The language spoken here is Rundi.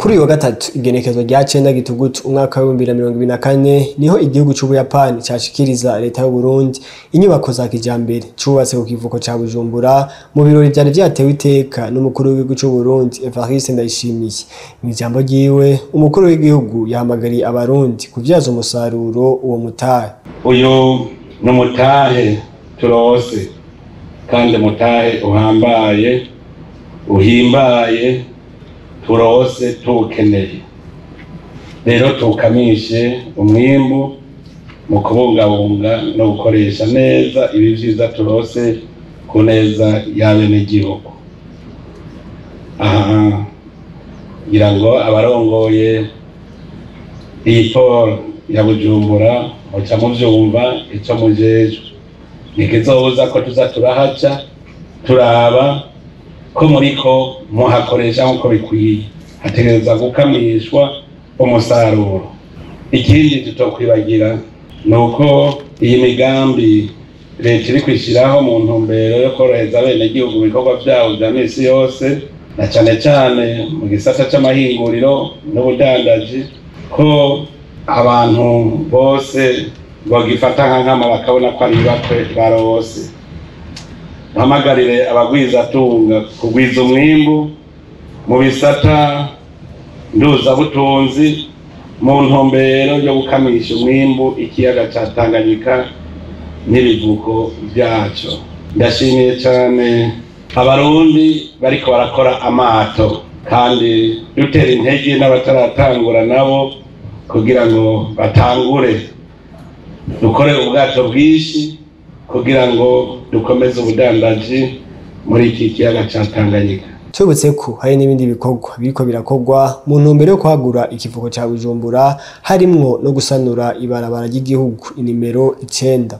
Kuri uyu wa gatatu igenekezo rya 9 Gitugutu umwaka wa 2024 niho igihugu c'Ubuyapani cashikiriza leta y'u Burundi inyubako za kijambere cubatse ku kivuko ca Bujumbura mu birori vyari vyatewe iteka n'umukuru w'igihugu c'u Burundi Evariste Ndayishimiye. Mw'ijambo ryiwe umukuru w'igihugu yahamagariye abarundi kuvyaza umusaruro uwo mutahe. Uyu n'umutahe turose kandi mutahe uhambaye uhimbaye turose tukeneye. Rero tukamishe umwimbu mu kubungabunga no gukoresha neza ibi vyiza turose ku neza y'abenegihugu. Aha ngira ngo abarongoye iyi poro ya Bujumbura muca muvyumva ico mujejwe. Nikizobuza ko tuza turahaca turaba ko muriko muhakoresha nkuko bikwiye, hategereza gukamishwa umusaruro. Ikindi tutokwibagira nuko iyi migambi leta iri kwishiraho mu ntumbero yo korohereza abenegihugu ibikorwa vyabo vya misi yose, na cane cane mu gisata c'amahinguriro n'ubudandaji, ko abantu bose bagifata nka nkama bakabona ko ari bakwe barose. Mpamagarire abagwizatunga kugwiza umwimbu mu bisata nduzabutunzi mu ntumbero yo gukamisha umwimbu ikiyaga ca Tanganyika n'ibivuko vyaco. Ndashimiye cane abarundi bariko barakora amato, kandi dutera intege n'abataratangura nabo kugira ngo batangure dukore ubwato bwinshi kugira ngo dukomeze ubudandaji muri iki kiyaga ca Tanganyika. Tubutse ko hari n'ibindi bikorwa biriko birakorwa mu ntumbero yo kwagura ikivuko ca Bujumbura, harimwo no gusanura ibarabara ry'igihugu inimero 9.